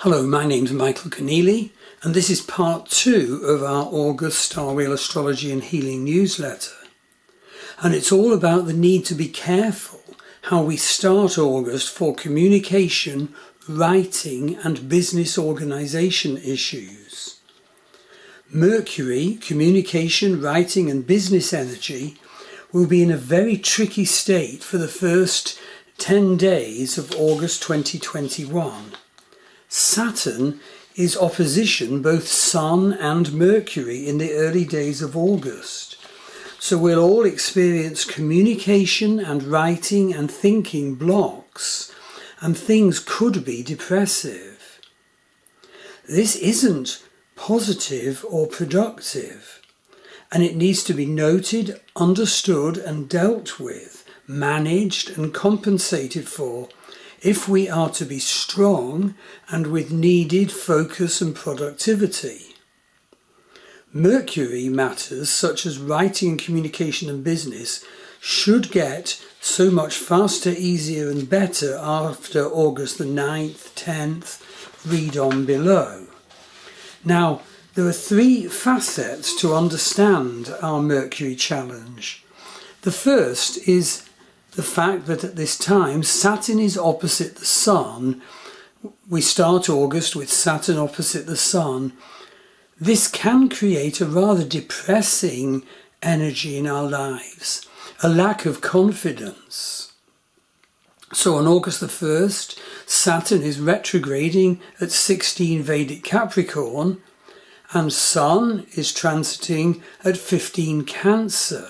Hello, my name's Michael Keneally, and this is part 2 of our August Star Wheel Astrology and Healing newsletter. And it's all about the need to be careful how we start August for communication, writing and business organisation issues. Mercury, communication, writing and business energy will be in a very tricky state for the first 10 days of August 2021. Saturn is opposition both Sun and Mercury in the early days of August. So we'll all experience communication and writing and thinking blocks, and things could be depressive. This isn't positive or productive, and it needs to be noted, understood and dealt with, managed and compensated for if we are to be strong and with needed focus and productivity. Mercury matters such as writing and communication and business should get so much faster, easier and better after August the 9th, 10th, read on below. Now, there are 3 facets to understand our Mercury challenge. The first is the fact that at this time Saturn is opposite the Sun. We start August with Saturn opposite the Sun. This can create a rather depressing energy in our lives, a lack of confidence. So on August the 1st, Saturn is retrograding at 16 Vedic Capricorn and Sun is transiting at 15 Cancer.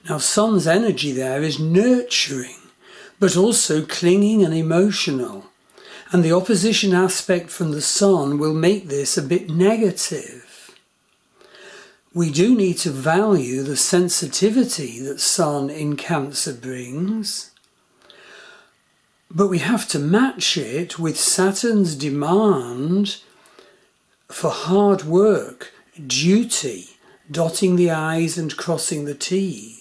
Now, Sun's energy there is nurturing, but also clinging and emotional. And the opposition aspect from the Sun will make this a bit negative. We do need to value the sensitivity that Sun in Cancer brings, but we have to match it with Saturn's demand for hard work, duty, dotting the I's and crossing the T's.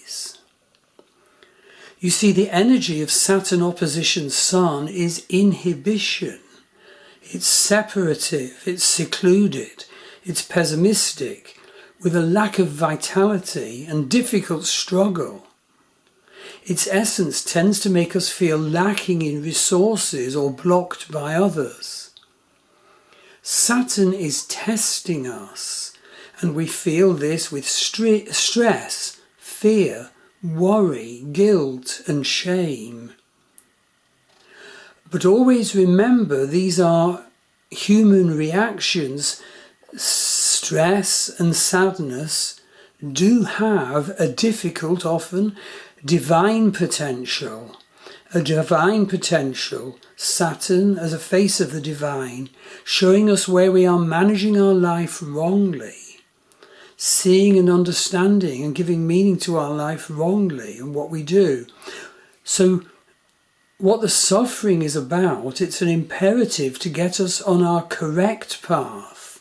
You see, the energy of Saturn opposition Sun is inhibition. It's separative, it's secluded, it's pessimistic, with a lack of vitality and difficult struggle. Its essence tends to make us feel lacking in resources or blocked by others. Saturn is testing us, and we feel this with stress, fear, worry, guilt and shame. But always remember, these are human reactions. Stress and sadness do have a difficult, often divine potential. A divine potential, Saturn as a face of the divine, showing us where we are managing our life wrongly. Seeing and understanding and giving meaning to our life wrongly and what we do. So what the suffering is about, it's an imperative to get us on our correct path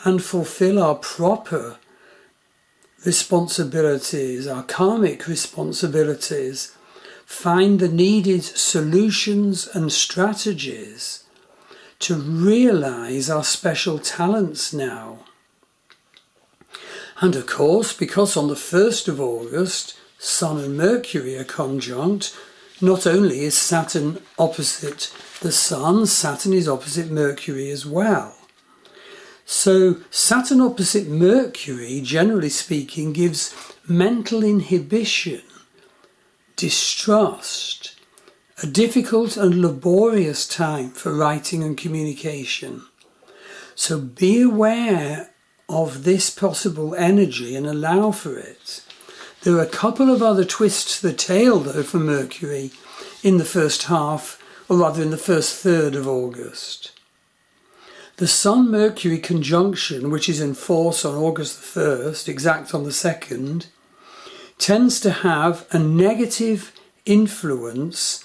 and fulfill our proper responsibilities, our karmic responsibilities, find the needed solutions and strategies to realize our special talents now. And of course, because on the 1st of August, Sun and Mercury are conjunct, not only is Saturn opposite the Sun, Saturn is opposite Mercury as well. So Saturn opposite Mercury, generally speaking, gives mental inhibition, distrust, a difficult and laborious time for writing and communication. So be aware of this possible energy and allow for it. There are a couple of other twists to the tail though for Mercury in the first half, or rather in the first third of August. The Sun-Mercury conjunction, which is in force on August the 1st, exact on the 2nd, tends to have a negative influence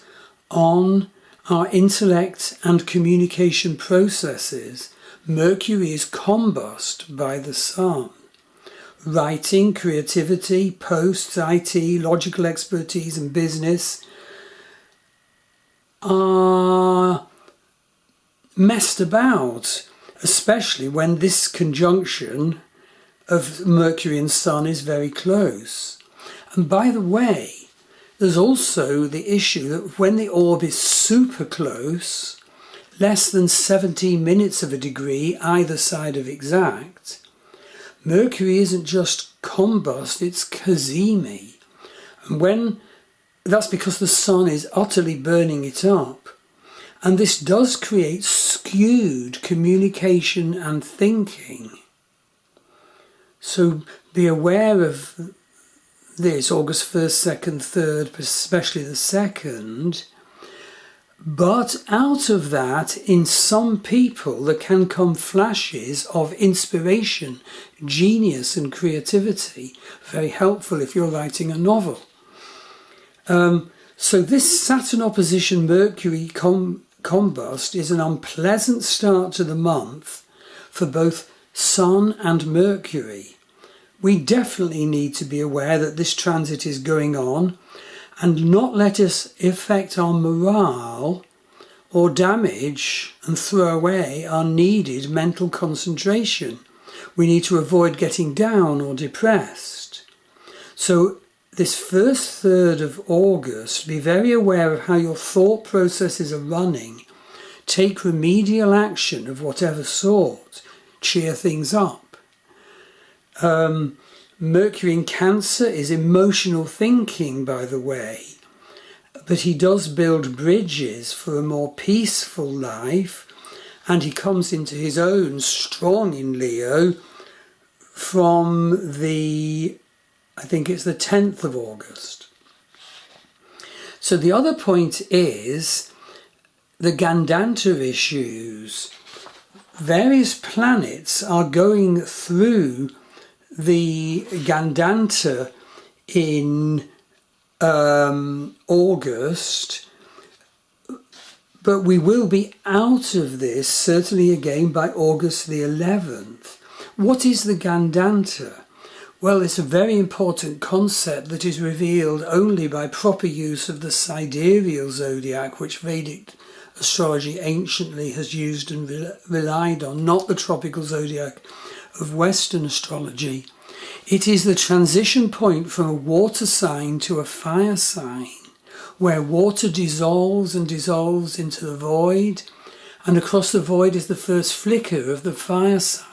on our intellect and communication processes. Mercury is combust by the Sun. Writing, creativity, posts, IT, logical expertise and business are messed about, especially when this conjunction of Mercury and Sun is very close. And by the way, there's also the issue that when the orb is super close, less than 17 minutes of a degree either side of exact, Mercury isn't just combust, it's cazimi. And that's because the Sun is utterly burning it up. And this does create skewed communication and thinking. So be aware of this, August 1st, 2nd, 3rd, especially the 2nd. But out of that, in some people, there can come flashes of inspiration, genius and creativity. Very helpful if you're writing a novel. So this Saturn opposition Mercury combust is an unpleasant start to the month for both Sun and Mercury. We definitely need to be aware that this transit is going on and not let us affect our morale or damage and throw away our needed mental concentration. We need to avoid getting down or depressed. So this first third of August, be very aware of how your thought processes are running. Take remedial action of whatever sort. Cheer things up. Mercury in Cancer is emotional thinking, by the way, but he does build bridges for a more peaceful life, and he comes into his own strong in Leo from I think it's the 10th of August. So the other point is the Gandanta issues. Various planets are going through the Gandanta in August, but we will be out of this certainly again by August the 11th. What is the Gandanta? Well, it's a very important concept that is revealed only by proper use of the sidereal zodiac, which Vedic astrology anciently has used and relied on, not the tropical zodiac of Western astrology. It is the transition point from a water sign to a fire sign, where water dissolves and dissolves into the void, and across the void is the first flicker of the fire sign.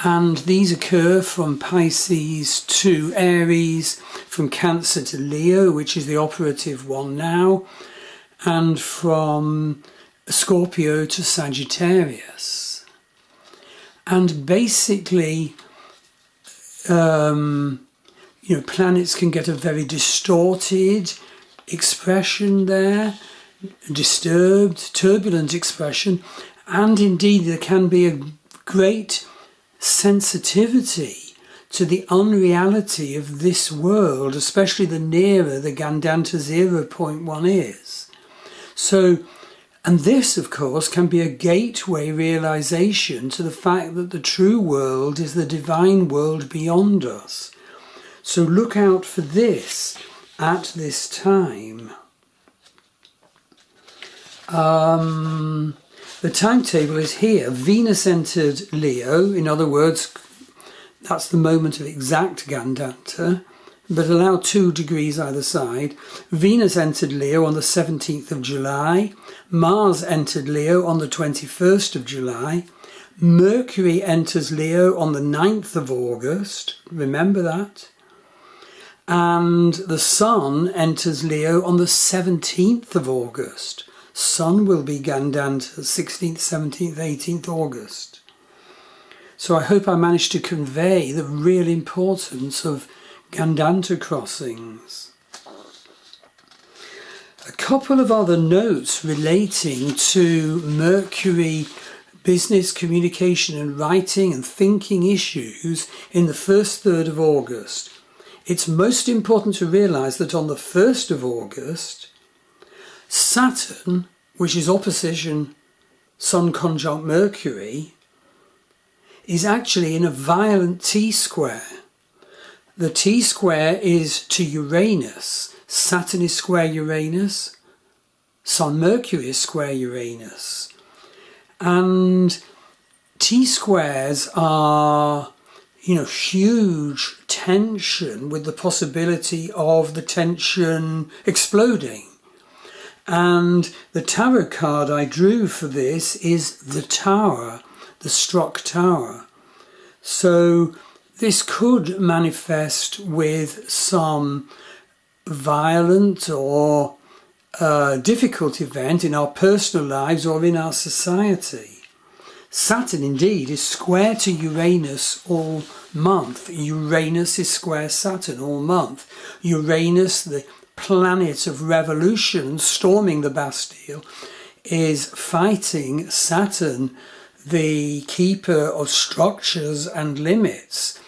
And these occur from Pisces to Aries, from Cancer to Leo, which is the operative one now, and from Scorpio to Sagittarius. And basically, planets can get a very distorted expression there, disturbed, turbulent expression, and indeed there can be a great sensitivity to the unreality of this world, especially the nearer the Gandanta 0.1 is. So, and this, of course, can be a gateway realization to the fact that the true world is the divine world beyond us. So look out for this at this time. The timetable is here. Venus entered Leo, in other words, that's the moment of exact Gandanta, but allow 2 degrees either side. Venus entered Leo on the 17th of July. Mars entered Leo on the 21st of July. Mercury enters Leo on the 9th of August. Remember that. And the Sun enters Leo on the 17th of August. Sun will be Gandanta 16th, 17th, 18th August. So I hope I managed to convey the real importance of Gandanta crossings. A couple of other notes relating to Mercury business, communication and writing and thinking issues in the first third of August. It's most important to realise that on the 1st of August, Saturn, which is opposition Sun conjunct Mercury, is actually in a violent T-square. The T-square is to Uranus. Saturn is square Uranus. Sun Mercury is square Uranus. And T-squares are, huge tension with the possibility of the tension exploding. And the tarot card I drew for this is the Tower, the struck Tower. So this could manifest with some violent or difficult event in our personal lives or in our society. Saturn indeed is square to Uranus all month. Uranus is square Saturn all month. Uranus, the planet of revolution storming the Bastille, is fighting Saturn, the keeper of structures and limits.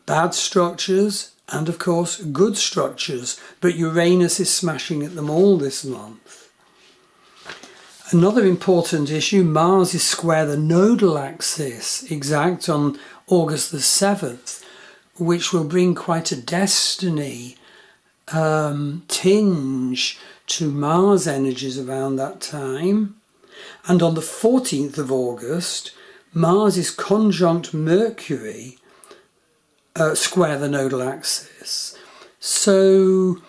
Bad structures and of course good structures, but Uranus is smashing at them all this month. Another important issue, Mars is square the nodal axis, exact on August the 7th, which will bring quite a destiny tinge to Mars energies around that time. And on the 14th of August, Mars is conjunct Mercury, square the nodal axis. So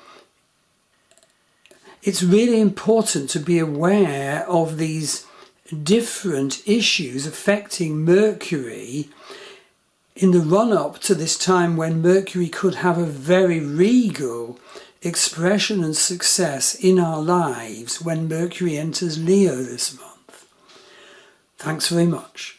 it's really important to be aware of these different issues affecting Mercury in the run-up to this time when Mercury could have a very regal expression and success in our lives when Mercury enters Leo this month. Thanks very much.